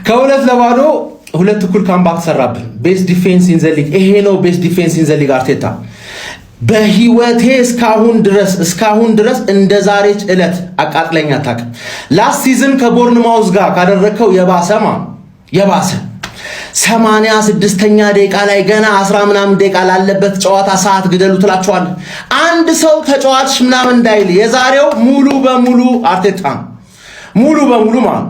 ከሁለት ለባዶ ሁለት እኩል ካምባክ ሰራብን። ቤስት ዲፌንስ ኢን ዘ ሊግ ይሄ ነው። ቤስት ዲፌንስ ኢን ዘ ሊግ አርቴታ በህይወቴ እስካሁን ድረስ እንደ ዛሬች ዕለት አቃጥለኛ አታውቅም። ላስት ሲዝን ከቦርንማውዝ ጋር ካደረከው የባሰ 86ኛ ደቂቃ ላይ ገና 10 ምናምን ደቂቃ ላለበት ጨዋታ ሰዓት ግደሉ ትላቸዋል። አንድ ሰው ተጫዋች ምናምን እንዳይል የዛሬው ሙሉ በሙሉ አርቴታ ሙሉ በሙሉ ማለት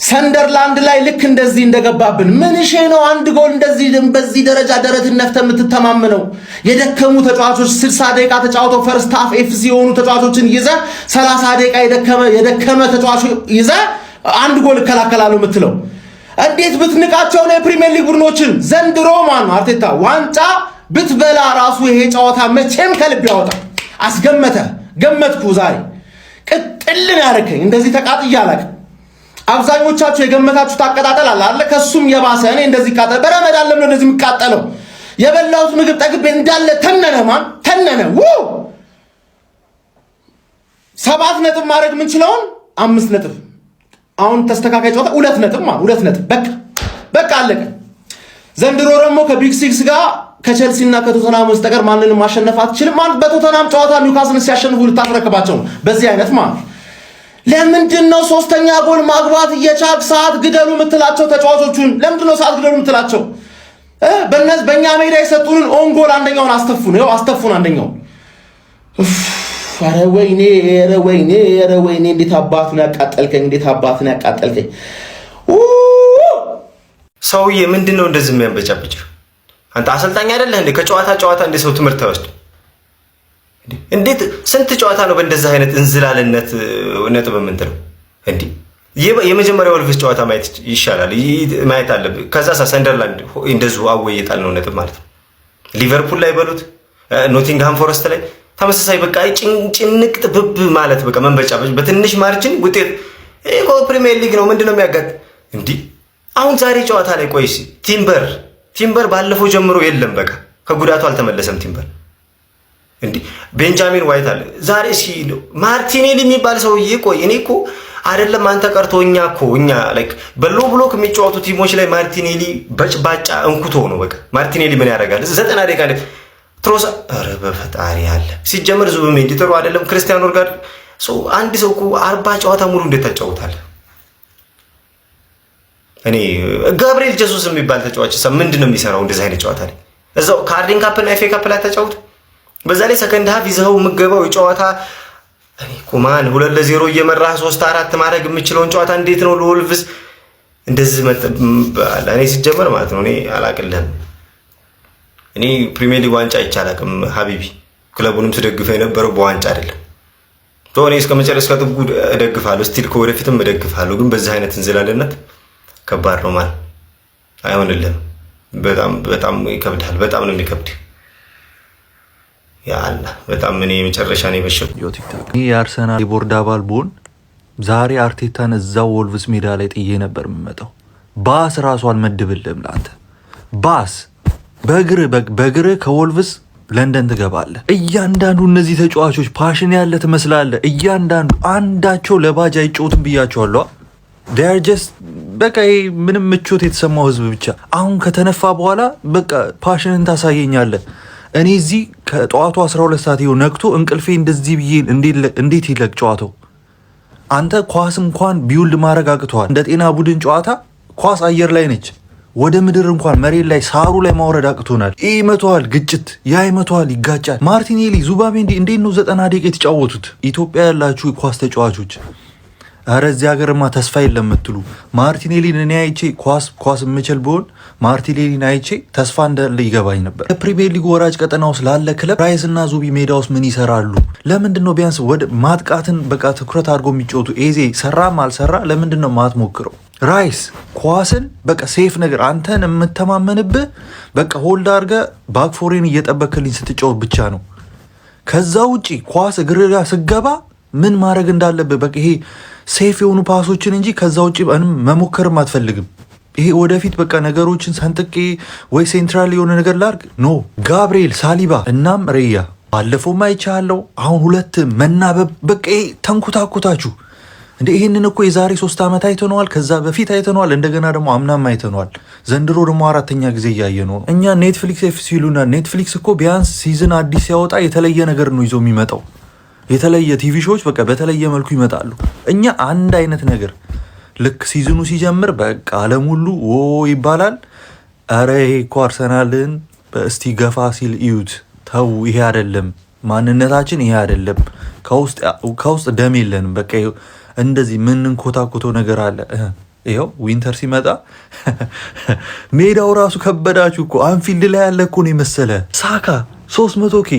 ሰንደርላንድ ላይ ልክ እንደዚህ እንደገባብን ምን እሺ ነው አንድ ጎል እንደዚህ በዚህ ደረጃ ደረትን ነፍተ የምትተማመነው የደከሙ ተጫዋቾች 60 ደቂቃ ተጫውተው ፈርስት ሃፍ ኤፍሲ የሆኑ ተጫዋቾችን ይዘ 30 ደቂቃ የደከመ ተጫዋቾች ይዘ አንድ ጎል ከላከላሉ የምትለው እንዴት ብትንቃቸው ነው? የፕሪሚየር ሊግ ቡድኖችን ዘንድሮ ማን አርቴታ ዋንጫ ብትበላ ራሱ ይሄ ጨዋታ መቼም ከልብ ያወጣ ገመትኩ። ዛሬ ቅጥልን ያረከኝ እንደዚህ ተቃጥያ አላውቅም። አብዛኞቻችሁ የገመታችሁ ታቀጣጠል አለ አይደል? ከሱም የባሰ እኔ እንደዚህ ቃጠል በረመዳን ለምን እንደዚህ የሚቃጠለው የበላሁት ምግብ ጠግቤ እንዳለ ተነነ። 7 ነጥብ ማድረግ የምንችለውን 5 ነጥብ አሁን ተስተካካይ ጨዋታ 2 ነጥብ በቃ አለቀ። ዘንድሮ ደግሞ ከቢግ ሲክስ ጋር ከቸልሲና ከቶተናም በስተቀር ማንንም ማሸነፍ አትችልም። ማለት በቶተናም ጨዋታ ኒውካስልን ሲያሸንፉ ልታስረክባቸው ነው። በዚህ አይነት ማለት ለምንድን ነው ሶስተኛ ጎል ማግባት እየቻልክ ሰዓት ግደሉ የምትላቸው ተጫዋቾቹን? ለምንድን ነው ሰዓት ግደሉ የምትላቸው? በእኛ ሜዳ የሰጡንን ኦን ጎል አንደኛውን አስተፉን አንደኛውን። ኧረ ወይኔ እንዴት አባቱን ያቃጠልከኝ ሰውዬ ምንድን ነው እንደዚህ የሚያንበጫብጭ? አንተ አሰልጣኝ አይደለህ እንዴ? ከጨዋታ እንደ ሰው ትምህርት ተወስድ እንዴት ስንት ጨዋታ ነው በእንደዚህ አይነት እንዝላልነት ነጥብ የምንጥለው? እንዴ የመጀመሪያው ወልቭስ ጨዋታ ማየት ይሻላል፣ ማየት አለብህ። ከዛ ሰንደርላንድ እንደዚሁ አወየጣል ነው ነጥብ ማለት ነው። ሊቨርፑል ላይ በሉት ኖቲንግሃም ፎረስት ላይ ተመሳሳይ በቃ ጭንቅ ጥብብ ማለት በቃ መንበጫበጭ በትንሽ ማርጅን ውጤት እኮ ፕሪሚየር ሊግ ነው። ምንድነው የሚያጋጥ እንዴ? አሁን ዛሬ ጨዋታ ላይ ቆይስ ቲምበር ባለፈው ጀምሮ የለም፣ በቃ ከጉዳቱ አልተመለሰም ቲምበር። እንዴ ቤንጃሚን ዋይት አለ ዛሬ ማርቲኔሊ የሚባል ሰውዬ ቆይ እኔ እኮ አይደለም አንተ ቀርቶ እኛ ላይክ በሎ ብሎክ የሚጫወቱ ቲሞች ላይ ማርቲኔሊ በጭባጫ እንኩቶ ነው። በቃ ማርቲኔሊ ምን ያደርጋል 90 ደቂቃ ላይ ትሮሳ ኧረ በፈጣሪ አለ ሲጀመር ዙቢሜንዲ ጥሩ አይደለም። ክርስቲያኖ ጋር አንድ ሰው እኮ 40 ጨዋታ ሙሉ እንዴት ታጫውታለህ? እኔ ጋብሪኤል ጀሱስ የሚባል ተጫዋች ምንድነው የሚሰራው እንደዚህ አይነት ጨዋታ ላይ? እዛው ካርዲን ካፕ እና ኤፍ ኤ ካፕ ላይ ተጫውት። በዛ ላይ ሰከንድ ሃፍ ይዘው የምገባው ጨዋታ እኔ ኮማን 2-0 እየመራህ 3-4 ማድረግ የምችለውን ጨዋታ እንዴት ነው ለወልቭስ እንደዚህ መጣ? እኔ ሲጀመር ማለት ነው እኔ አላቅልህም። እኔ ፕሪሚየር ሊግ ዋንጫ አይቻላቅም ሀቢቢ። ክለቡንም ስደግፈው የነበረው በዋንጫ አይደለም። እኔ እስከ መጨረሻ ጥጉ እደግፋለሁ፣ ስቲል ከወደፊትም እደግፋለሁ። ግን በዚህ አይነት እንዝላልነት ከባድ ነው ማለት አይሆንልህም። በጣም ይከብዳል። በጣም ነው የሚከብድ። ያአላ በጣም እኔ መጨረሻ ነው የበሸኩ። የአርሰናል የቦርድ አባል ብሆን ዛሬ አርቴታን እዛው ወልቭስ ሜዳ ላይ ጥዬ ነበር የምመጣው። ባስ ራሱ አልመድብልህም ለአንተ ባስ በእግር ከወልቭስ ለንደን ትገባለህ። እያንዳንዱ እነዚህ ተጫዋቾች ፓሽን ያለ ትመስላለህ። እያንዳንዱ አንዳቸው ለባጅ አይጫወቱም ብያቸዋለሁ። ዳርጀስ በቃ ምንም ምቾት የተሰማው ህዝብ ብቻ። አሁን ከተነፋ በኋላ በቃ ፓሽንን ታሳየኛለህ። እኔ እዚህ ከጠዋቱ 12 ሰዓት ይኸው ነግቶ እንቅልፌ እንደዚህ ብዬ እንዴት ይለቅ ጨዋታው? አንተ ኳስ እንኳን ቢውልድ ማድረግ አቅቷል። እንደ ጤና ቡድን ጨዋታ ኳስ አየር ላይ ነች። ወደ ምድር እንኳን መሬት ላይ ሳሩ ላይ ማውረድ አቅቶናል። ይመቷል፣ ግጭት ያ ይመቷል፣ ይጋጫል። ማርቲኔሊ ዙቢሜንዲ እንዴት ነው 90 ደቂቃ የተጫወቱት? ኢትዮጵያ ያላችሁ ኳስ ተጫዋቾች አረ እዚህ ሀገርማ ተስፋ የለም የምትሉ ማርቲኔሊን እኔ አይቼ ኳስ የምችል ብሆን ማርቲኔሊን አይቼ ተስፋ እንዳለ ይገባኝ ነበር። የፕሪሚየር ሊግ ወራጅ ቀጠና ውስጥ ላለ ክለብ ራይስ እና ዙቢ ሜዳ ውስጥ ምን ይሰራሉ? ለምንድን ነው ቢያንስ ወደ ማጥቃትን በቃ ትኩረት አድርጎ የሚጫወቱ? ኤዜ ሰራም አልሰራ ለምንድን ነው ማትሞክረው? ራይስ ኳስን በቃ ሴፍ ነገር አንተን የምተማመንብህ በቃ ሆልድ አድርገህ ባክፎሬን እየጠበክልኝ ስትጫወት ብቻ ነው። ከዛ ውጪ ኳስ እግር ጋር ስገባ ምን ማድረግ እንዳለብህ በቃ ይሄ ሴፍ የሆኑ ፓሶችን እንጂ ከዛ ውጪ መሞከርም አትፈልግም። ይሄ ወደፊት በቃ ነገሮችን ሰንጥቄ ወይ ሴንትራል የሆነ ነገር ላርግ ኖ። ጋብሪኤል ሳሊባ እናም ሬያ ባለፈው ማይቻለው አሁን ሁለት መናበብ በቃ ተንኩታኩታችሁ እንዴ ይሄንን እኮ የዛሬ 3 ዓመት አይተነዋል፣ ከዛ በፊት አይተነዋል፣ እንደገና ደግሞ አምናም አይተነዋል። ዘንድሮ ደግሞ 4ኛ ጊዜ እያየነው ነው። እኛ ኔትፍሊክስ ኤፍሲ ይሉና ኔትፍሊክስ እኮ ቢያንስ ሲዝን አዲስ ሲያወጣ የተለየ ነገር ነው ይዞ የሚመጣው። የተለየ ቲቪ ሾዎች በቃ በተለየ መልኩ ይመጣሉ። እኛ አንድ አይነት ነገር ልክ ሲዝኑ ሲጀምር በቃ ዓለም ሁሉ ኦ ይባላል። አረ ይሄ እኮ አርሰናልን በእስቲ ገፋ ሲል እዩት፣ ተው ይሄ አይደለም ማንነታችን፣ ይሄ አይደለም ከውስጥ ደም የለንም። በቃ እንደዚህ ምን እንኮታኮተው ነገር አለ። ይኸው ዊንተር ሲመጣ ሜዳው ራሱ ከበዳችሁ እኮ አንፊልድ ላይ ያለ እኮ ነው የመሰለ። ሳካ 300K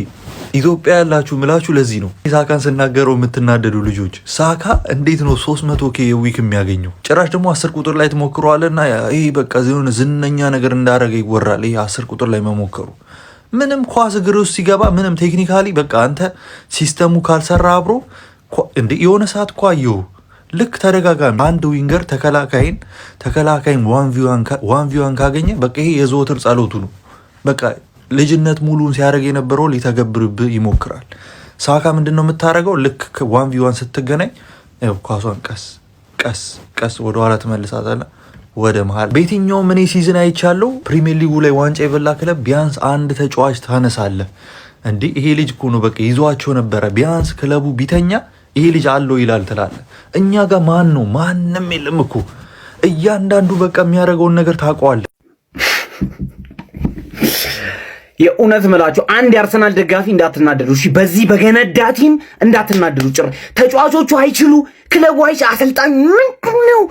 ኢትዮጵያ ያላችሁ ምላችሁ ለዚህ ነው ሳካን ስናገረው የምትናደዱ ልጆች። ሳካ እንዴት ነው 300K ዊክ የሚያገኘው? ጭራሽ ደግሞ 10 ቁጥር ላይ ትሞክረዋለና ይሄ በቃ ዚሆነ ዝነኛ ነገር እንዳደረገ ይወራል። ይሄ 10 ቁጥር ላይ መሞከሩ ምንም ኳስ እግር ውስጥ ሲገባ ምንም ቴክኒካሊ በቃ አንተ ሲስተሙ ካልሰራ አብሮ እንዴ የሆነ ሰዓት እኮ አየሁ። ልክ ተደጋጋሚ አንድ ዊንገር ተከላካይን 1v1 ካገኘ በቃ ይሄ የዘወትር ጸሎቱ ነው። በቃ ልጅነት ሙሉን ሲያደርግ የነበረው ሊተገብርብህ ይሞክራል። ሳካ ምንድን ነው የምታደርገው? ልክ 1v1 ስትገናኝ ኳሷን ቀስ ወደኋላ ትመልሳታለህ ወደ መሃል። በየትኛውም እኔ ሲዝን አይቻለሁ ፕሪሚየር ሊጉ ላይ ዋንጫ የበላ ክለብ ቢያንስ አንድ ተጫዋች ታነሳለህ። እንዴ ይሄ ልጅ እኮ ነው በቃ ይዟቸው ነበረ፣ ቢያንስ ክለቡ ቢተኛ ይሄ ልጅ አለው ይላል ትላለህ። እኛ ጋር ማን ነው? ማንም የለም እኮ። እያንዳንዱ በቃ የሚያደርገውን ነገር ታውቀዋለህ። የእውነት ምላችሁ አንድ የአርሰናል ደጋፊ እንዳትናደዱ እሺ። በዚህ በገነዳ ቲም እንዳትናደዱ። ጭር ተጫዋቾቹ አይችሉ፣ ክለቡ አሰልጣኝ ምንድን ነው?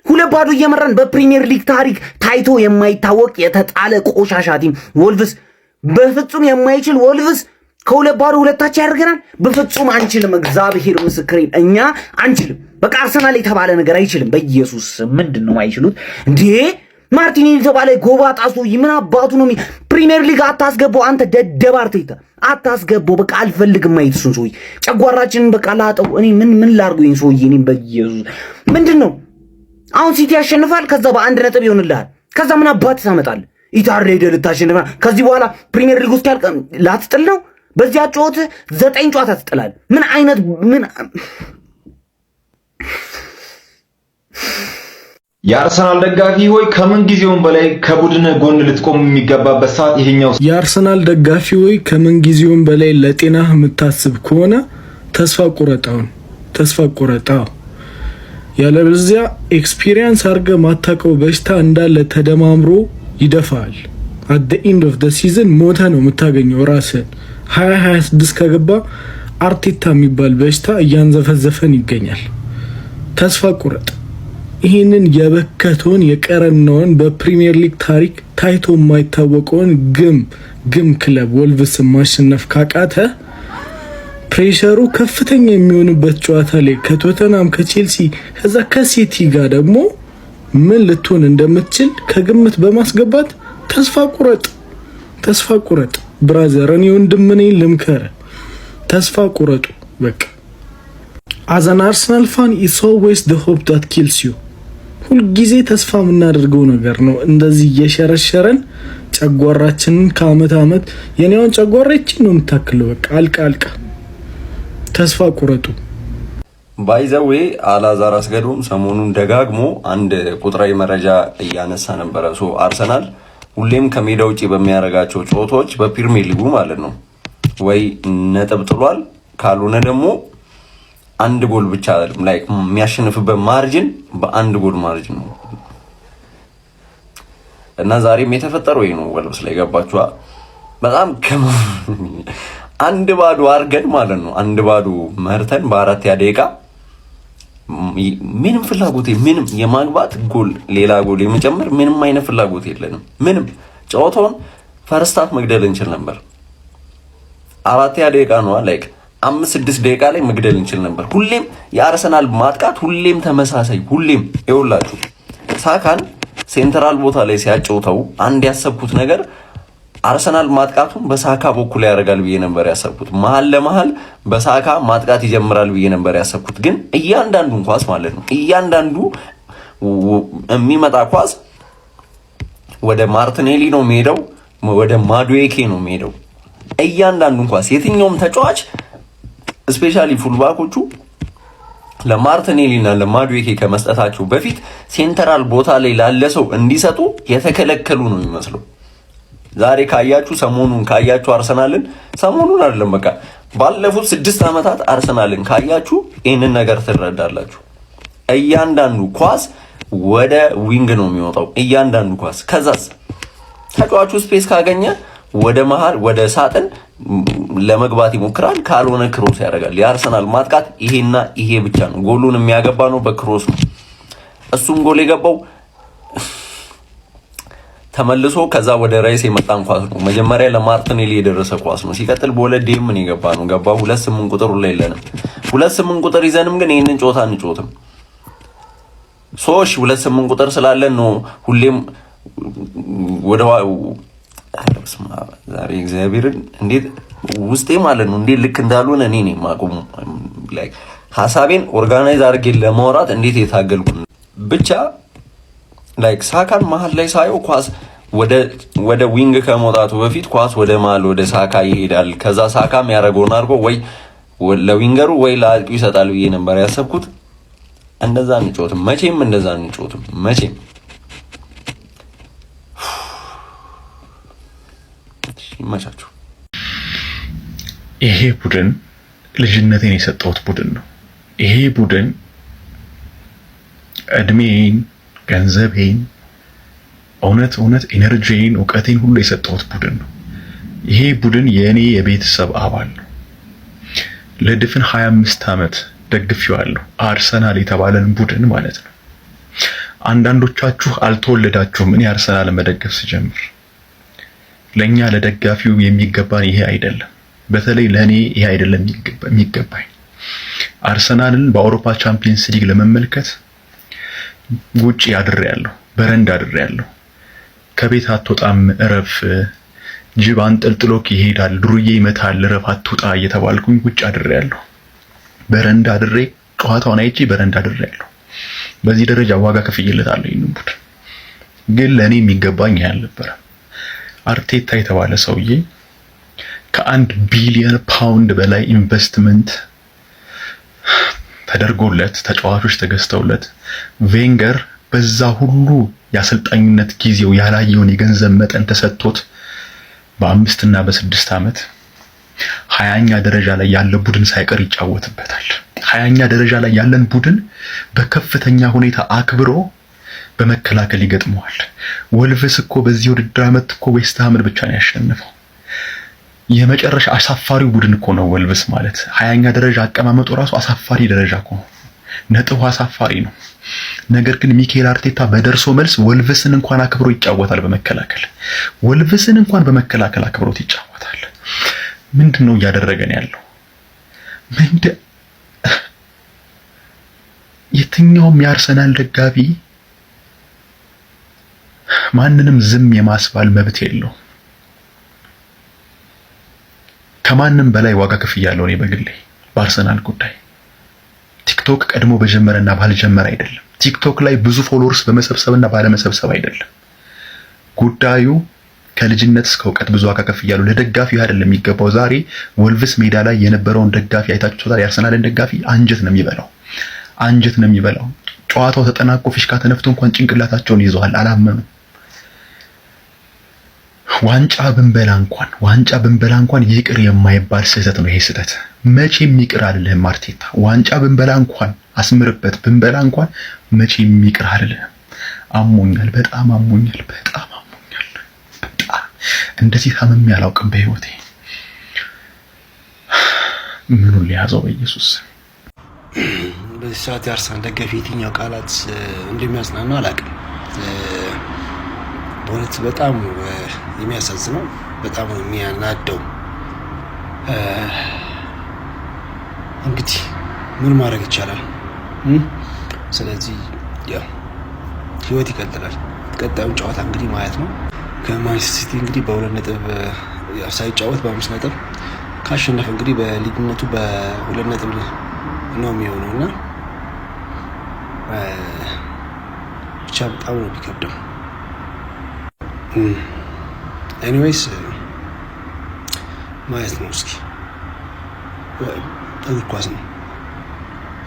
ሁለት ባዶ እየመራን በፕሪሚየር ሊግ ታሪክ ታይቶ የማይታወቅ የተጣለ ቆሻሻ ቲም ወልቭስ፣ በፍጹም የማይችል ወልቭስ ከሁለት ባዶ ሁለታችን ያደርገናል። በፍጹም አንችልም። እግዚአብሔር ምስክሬ፣ እኛ አንችልም። በቃ አርሰናል የተባለ ነገር አይችልም። በኢየሱስ ምንድን ነው አይችሉት እንዴ? ማርቲኔሊ የተባለ ጎባጣ ሰውዬ ምን አባቱ ነው? ፕሪሚየር ሊግ አታስገባው አንተ ደደብ አርቴታ፣ አታስገባው። በቃ አልፈልግም ማየት እሱን ሰውዬ። ጨጓራችንን በቃ ላጠው። እኔ ምን ላድርገው ይሄን ሰውዬ? እኔ በኢየሱስ ምንድን ነው አሁን ሲቲ ያሸንፋል፣ ከዛ በ1 ነጥብ ይሆንልሃል። ከዛ ምን አባት ታመጣለህ? ኢታሬደ ልታሸንፋ ከዚህ በኋላ ፕሪሚየር ሊግ ውስጥ ያልቀ ላትጥል ነው። በዚያ ጨዋታ 9 ጨዋታ ትጥላለህ። ምን አይነት የአርሰናል ደጋፊ ሆይ ከምን ጊዜውም በላይ ከቡድን ጎን ልትቆም የሚገባበት ሰዓት ይሄኛው። የአርሰናል ደጋፊ ሆይ ከምን ጊዜውም በላይ ለጤናህ የምታስብ ከሆነ ተስፋ ቁረጣው። ያለበለዚያ ኤክስፒሪየንስ አድርገህ ማታውቀው በሽታ እንዳለ ተደማምሮ ይደፋል። at the end of the season ሞተ ነው የምታገኘው ራስህን። 2026 ከገባ አርቴታ የሚባል በሽታ እያንዘፈዘፈን ይገኛል። ተስፋ ቁረጥ። ይህንን የበከተውን የቀረናውን በፕሪሚየር ሊግ ታሪክ ታይቶ የማይታወቀውን ግም ክለብ ወልቭስን ማሸነፍ ካቃተ ፕሬሸሩ ከፍተኛ የሚሆንበት ጨዋታ ላይ ከቶተናም ከቼልሲ ከዛ ከሲቲ ጋር ደግሞ ምን ልትሆን እንደምትችል ከግምት በማስገባት ተስፋ ቁረጥ ብራዘር። እኔ ወንድምኔ ልምከር፣ ተስፋ ቁረጡ በቃ። as an Arsenal fan it's always the hope that kills you። ሁልጊዜ ተስፋ የምናደርገው ነገር ነው እንደዚህ እየሸረሸረን ጨጓራችንን ከአመት አመት የኔውን ጨጓራችን ነው የምታክለው። በቃ አልቃ ተስፋ ቁረጡ። ባይዘዌ አላዛር አስገዶም ሰሞኑን ደጋግሞ አንድ ቁጥራዊ መረጃ እያነሳ ነበረ። አርሰናል ሁሌም ከሜዳ ውጪ በሚያደርጋቸው ጨዋታዎች በፕሪሚየር ሊጉ ማለት ነው ወይ ነጥብ ጥሏል፣ ካልሆነ ደግሞ አንድ ጎል ብቻ አይደለም ላይክ የሚያሸንፍበት ማርጂን በአንድ ጎል ማርጂን ነው። እና ዛሬም የተፈጠረው ይሄ ነው። ወልቭስ ላይ ገባችኋ? በጣም አንድ ባዶ አርገን ማለት ነው አንድ ባዶ መርተን በ4 ደቂቃ ምንም ፍላጎት ምንም የማግባት ጎል ሌላ ጎል የመጨመር ምንም አይነት ፍላጎት የለንም። ምንም ጨዋታውን ፈርስት ሃፍ መግደል እንችል ነበር። 4 ደቂቃ ነው ላይክ 5-6 ደቂቃ ላይ መግደል እንችል ነበር። ሁሌም የአርሰናል ማጥቃት ሁሌም ተመሳሳይ ሁሌም ይውላችሁ ሳካን ሴንትራል ቦታ ላይ ሲያጨውተው አንድ ያሰብኩት ነገር አርሰናል ማጥቃቱን በሳካ በኩል ያደርጋል ብዬ ነበር ያሰብኩት። መሀል ለመሀል በሳካ ማጥቃት ይጀምራል ብዬ ነበር ያሰብኩት። ግን እያንዳንዱን ኳስ ማለት ነው እያንዳንዱ የሚመጣ ኳስ ወደ ማርቲኔሊ ነው የሚሄደው፣ ወደ ማዱዌኬ ነው የሚሄደው። እያንዳንዱን ኳስ የትኛውም ተጫዋች ስፔሻሊ ፉልባኮቹ ለማርቲኔሊና ለማዱዌኬ ከመስጠታቸው በፊት ሴንትራል ቦታ ላይ ላለ ሰው እንዲሰጡ የተከለከሉ ነው የሚመስለው። ዛሬ ካያችሁ አርሰናልን ሰሞኑን አይደለም በቃ ባለፉት 6 ዓመታት አርሰናልን ካያችሁ ይህንን ነገር ትረዳላችሁ። እያንዳንዱ ኳስ ወደ ዊንግ ነው የሚወጣው፣ እያንዳንዱ ኳስ። ከዛስ ተጫዋቹ ስፔስ ካገኘ ወደ መሃል ወደ ሳጥን ለመግባት ይሞክራል፣ ካልሆነ ክሮስ ያደርጋል። የአርሰናል ማጥቃት ይሄና ይሄ ብቻ ነው። ጎሉን የሚያገባ ነው በክሮስ ነው። እሱም ጎል የገባው ተመልሶ ከዛ ወደ ራይስ የመጣን ኳስ ነው። መጀመሪያ ለማርቲኔሊ የደረሰ ኳስ ነው። ሲቀጥል በሁለት ዴም ምን የገባ ነው ገባ 28 ቁጥር ላይ የለንም። 28 ቁጥር ይዘንም ግን ይሄንን ጨዋታ አንጮትም። 28 ቁጥር ስላለን ነው ሁሌም ወደ ዛሬ እግዚአብሔርን እንዴት ውስጤ ማለት ነው እንዴት ልክ እንዳልሆነ እኔ ነኝ ማቆም ላይክ ሐሳቤን ኦርጋናይዝ አድርጌ ለማውራት እንዴት የታገልኩ ብቻ ላይክ ሳካን መሀል ላይ ሳየው ኳስ ወደ ዊንግ ከመውጣቱ በፊት ኳስ ወደ መሀል ወደ ሳካ ይሄዳል። ከዛ ሳካ የሚያደርገውን አድርጎ ወይ ለዊንገሩ ወይ ለአጥቂው ይሰጣል ብዬ ነበር ያሰብኩት። እንደዛ አንጮትም መቼም፣ እንደዛ አንጮትም መቼም። ይመቻችሁ። ይሄ ቡድን ልጅነቴን የሰጠሁት ቡድን ነው። ይሄ ቡድን እድሜን፣ ገንዘቤን፣ እውነት ኢነርጂን፣ እውቀቴን ሁሉ የሰጠሁት ቡድን ነው። ይሄ ቡድን የእኔ የቤተሰብ አባል ነው። ለድፍን 25 ዓመት ደግፌዋለሁ። አርሰናል የተባለን ቡድን ማለት ነው። አንዳንዶቻችሁ አልተወለዳችሁም። እኔ አርሰናል መደገፍ ስጀምር ለኛ ለደጋፊው የሚገባን ይሄ አይደለም። በተለይ ለኔ ይሄ አይደለም የሚገባኝ። አርሰናልን በአውሮፓ ቻምፒየንስ ሊግ ለመመልከት ውጪ አድሬያለሁ፣ በረንዳ አድሬያለሁ። ከቤት አትወጣም እረፍ፣ ጅብ አንጠልጥሎክ ይሄዳል፣ ዱርዬ ይመታል፣ እረፍ አትውጣ እየተባልኩኝ ውጪ አድሬያለሁ። በረንዳ አድሬ ጨዋታውን አይቼ በረንዳ አድሬያለሁ። በዚህ ደረጃ ዋጋ ከፍዬለታለሁ። ይሄንን ቡድን ግን ለኔ የሚገባኝ ይሄ አልነበረም። አርቴታ የተባለ ሰውዬ ከ1 ቢሊዮን ፓውንድ በላይ ኢንቨስትመንት ተደርጎለት ተጫዋቾች ተገዝተውለት ቬንገር በዛ ሁሉ የአሰልጣኝነት ጊዜው ያላየውን የገንዘብ መጠን ተሰጥቶት በ5 እና በ6 ዓመት 20ኛ ደረጃ ላይ ያለ ቡድን ሳይቀር ይጫወትበታል። 20ኛ ደረጃ ላይ ያለን ቡድን በከፍተኛ ሁኔታ አክብሮ በመከላከል ይገጥመዋል። ወልቭስ እኮ በዚህ ውድድር ዓመት እኮ ዌስት ሃምን ብቻ ነው ያሸነፈው። የመጨረሻ አሳፋሪው ቡድን እኮ ነው ወልቭስ ማለት። 20ኛ ደረጃ አቀማመጡ ራሱ አሳፋሪ ደረጃ እኮ ነው። ነጥቡ አሳፋሪ ነው። ነገር ግን ሚኬል አርቴታ በደርሶ መልስ ወልቭስን እንኳን አክብሮ ይጫወታል በመከላከል። ወልቭስን እንኳን በመከላከል አክብሮት ይጫወታል። ምንድነው እያደረገን ያለው? የትኛውም የአርሰናል ደጋፊ ማንንም ዝም የማስባል መብት የለው። ከማንም በላይ ዋጋ ከፍያለሁ እኔ በግሌ በአርሰናል ጉዳይ። ቲክቶክ ቀድሞ በጀመረና ባልጀመረ አይደለም። ቲክቶክ ላይ ብዙ ፎሎወርስ በመሰብሰብና ባለመሰብሰብ አይደለም ጉዳዩ። ከልጅነት እስከ እውቀት ብዙ ዋጋ ከፍያለሁ። ለደጋፊው አይደለም የሚገባው። ዛሬ ወልቭስ ሜዳ ላይ የነበረውን ደጋፊ አይታችሁታል። የአርሰናልን ደጋፊ አንጀት ነው የሚበላው። ጨዋታው ተጠናቆ ፊሽካ ተነፍቶ እንኳን ጭንቅላታቸውን ይዘዋል፣ አላመኑ። ዋንጫ ብንበላ እንኳን ይቅር የማይባል ስህተት ነው ይሄ ስህተት። መቼም ይቅር አልልህም አርቴታ። ዋንጫ ብንበላ እንኳን አስምርበት፣ ብንበላ እንኳን መቼም ይቅር አልልህም። አሞኛል፣ በጣም አሞኛል። እንደዚህ ታመም ያላውቅም በህይወቴ። ምኑን ሊያዘው በኢየሱስ። በዚህ ሰዓት የአርሰናል ደጋፊ የትኛው ቃላት እንደሚያጽናናው አላውቅም። በእውነት በጣም የሚያሳዝነው፣ በጣም የሚያናደው። እንግዲህ ምን ማድረግ ይቻላል? ስለዚህ ያው ህይወት ይቀጥላል። ቀጣዩን ጨዋታ እንግዲህ ማየት ነው። ከማንቸስተር ሲቲ እንግዲህ በ2 ነጥብ ሳይጫወት በ5 ነጥብ ካሸነፈ እንግዲህ በሊግነቱ በ2 ነጥብ ነው የሚሆነው እና ብቻ በጣም ነው የሚከብደው። ኤኒዌይስ ማየት ነው እስኪ። እግር ኳስ ነው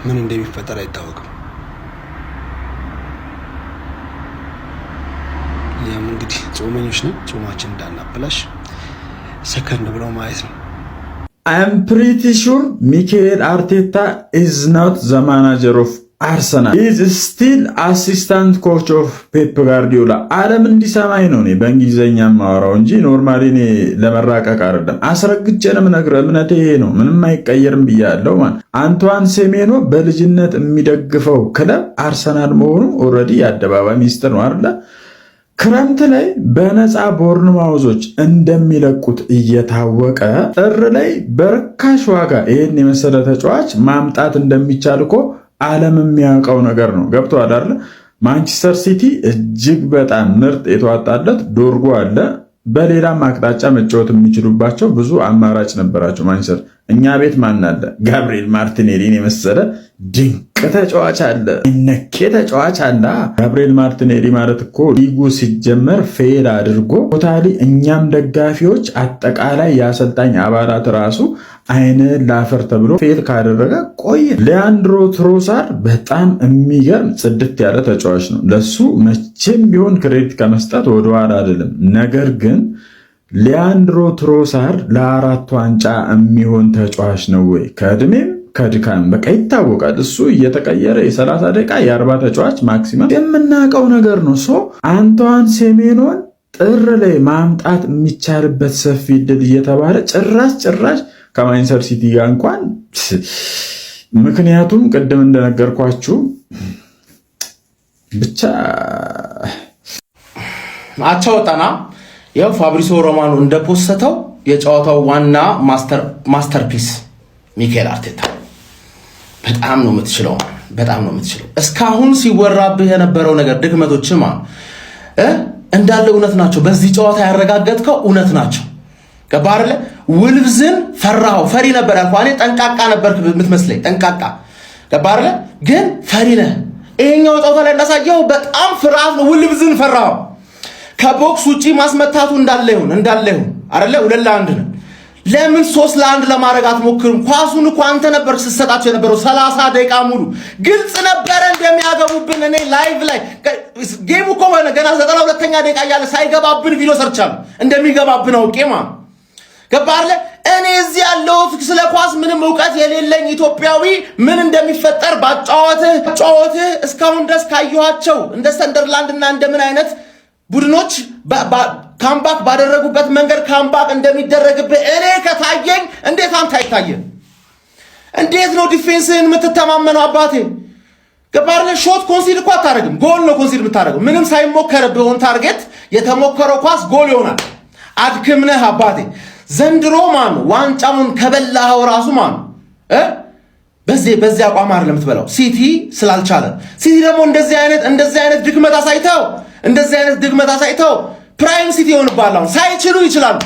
ምን እንደሚፈጠር አይታወቅም። እኛም እንግዲህ ጾመኞች ነን፣ ጾማችን እንዳናበላሽ ሰከን ብለው ማየት ነው። I am pretty sure Mikel Arteta is not the manager of Arsenal. He is still assistant coach of Pep Guardiola. ዓለም እንዲሰማኝ ነው እኔ በእንግሊዘኛ ማወራው እንጂ ኖርማሊ እኔ ለመራቀቅ አይደለም። አስረግጬንም ነግረ እምነቴ ይሄ ነው፣ ምንም አይቀየርም ብያለሁ። አንቷን ሴሜኖ በልጅነት የሚደግፈው ክለብ አርሰናል መሆኑ ኦልሬዲ የአደባባይ ሚስጥር ነው አይደል? ክረምት ላይ በነፃ ቦርንማውዞች እንደሚለቁት እየታወቀ ጥር ላይ በርካሽ ዋጋ ይህን የመሰለ ተጫዋች ማምጣት እንደሚቻል እኮ ዓለም የሚያውቀው ነገር ነው። ገብቶሃል አይደል? ማንቸስተር ሲቲ እጅግ በጣም ምርጥ የተዋጣለት ዶርጎ አለ። በሌላም አቅጣጫ መጫወት የሚችሉባቸው ብዙ አማራጭ ነበራቸው ማንቸስተር። እኛ ቤት ማን አለ? ጋብሪኤል ማርቲኔሊን የመሰለ ድንቅ ተጫዋች አለ፣ ነኬ ተጫዋች አለ። ጋብሪኤል ማርቲኔሊ ማለት እኮ ሊጉ ሲጀመር ፌል አድርጎ ቶታሊ እኛም ደጋፊዎች አጠቃላይ የአሰልጣኝ አባላት ራሱ አይን ላፈር ተብሎ ፌል ካደረገ ቆየ። ሊያንድሮ ትሮሳር በጣም የሚገርም ጽድት ያለ ተጫዋች ነው። ለሱ መቼም ቢሆን ክሬዲት ከመስጠት ወደኋላ አይደለም። ነገር ግን ሊያንድሮ ትሮሳር ለአራት ዋንጫ የሚሆን ተጫዋች ነው ወይ? ከእድሜም ከድካም በቃ ይታወቃል። እሱ እየተቀየረ የ30 ደቂቃ የ40 ተጫዋች ማክሲመም የምናውቀው ነገር ነው። አንቷን ሴሜኖን ጥር ላይ ማምጣት የሚቻልበት ሰፊ ዕድል እየተባለ ጭራሽ ከማንቸስተር ሲቲ ጋር እንኳን ምክንያቱም ቅድም እንደነገርኳችሁ ብቻ አቻ ወጣና ያው ፋብሪሲዮ ሮማኖ እንደፖስተው የጨዋታው ዋና ማስተርፒስ ሚኬል አርቴታ በጣም ነው የምትችለው፣ በጣም ነው የምትችለው። እስካሁን ሲወራብህ የነበረው ነገር ድክመቶችማ እንዳለ እውነት ናቸው። በዚህ ጨዋታ ያረጋገጥከው እውነት ናቸው። ገባህ አይደለ? ውልቭዝን ፈራኸው። ፈሪ ነበር ያልኩህ እኔ። ጠንቃቃ ነበር የምትመስለኝ፣ ጠንቃቃ። ገባህ አይደለ? ግን ፈሪ ነህ። ይሄኛው ጨዋታ ላይ እንዳሳየው በጣም ፍርሃት ነው። ውልቭዝን ፈራኸው። ከቦክስ ውጪ ማስመታቱ እንዳለ ይሁን አይደለ? 2-1 ነው። ለምን 3-1 ለማድረግ አትሞክርም? ኳሱን እኮ አንተ ነበር ስትሰጣቸው የነበረው 30 ደቂቃ ሙሉ። ግልጽ ነበረ እንደሚያገቡብን። እኔ ላይቭ ላይ ጌሙ እኮ ገና 92ኛ ደቂቃ እያለ ሳይገባብን ቪዲዮ ሰርቻለሁ እንደሚገባብን አውቄማ። ገባህ አይደለ? እኔ እዚህ ያለሁት ስለ ኳስ ምንም እውቀት የሌለኝ ኢትዮጵያዊ ምን እንደሚፈጠር ባጫወትህ እስካሁን ድረስ ካየኋቸው እንደ ሰንደርላንድ እና እንደምን አይነት ቡድኖች ካምባክ ባደረጉበት መንገድ ካምባክ እንደሚደረግብህ እኔ ከታየኝ እንዴት አንተ አይታየም? እንዴት ነው ዲፌንስህን የምትተማመነው? አባቴ ገባህ አይደለ? ሾት ኮንሲድ እኮ አታደርግም፣ ጎል ነው ኮንሲድ የምታደርገው። ምንም ሳይሞከርብህ ኦን ታርጌት የተሞከረው ኳስ ጎል ይሆናል። አድክምነህ አባቴ። ዘንድሮ ማን ዋንጫውን ከበላኸው ራሱ ማን በዚህ አቋም አይደለም የምትበላው፣ ሲቲ ስላልቻለ። ሲቲ ደግሞ እንደዚህ አይነት ድክመት አሳይተው ፕራይም ሲቲ ይሆንባል። አሁን ሳይችሉ ይችላሉ።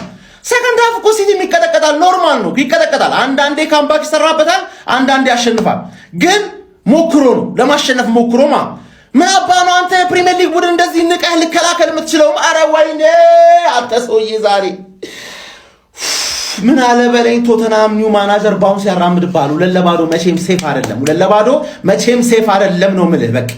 ሰከንድ ሃፍ እኮ ሲቲ ይቀጠቀጣል፣ ኖርማል ነው፣ ይቀጠቀጣል። አንዳንዴ ካምባክ ይሰራበታል፣ አንዳንዴ ያሸንፋል። ግን ሞክሮ ነው ለማሸነፍ ሞክሮ ምን አባ ነው አንተ ፕሪሚየር ሊግ ቡድን እንደዚህ ንቀህ ልከላከል የምትችለው? ኧረ ወይኔ አንተ ሰውዬ ዛሬ ምን አለ በለኝ። ቶተናም ኒው ማናጀር ባውንስ ያራምድባሉ። 2-0 መቼም ሴፍ አይደለም። 2-0 መቼም ሴፍ አይደለም ነው የምልህ። በቃ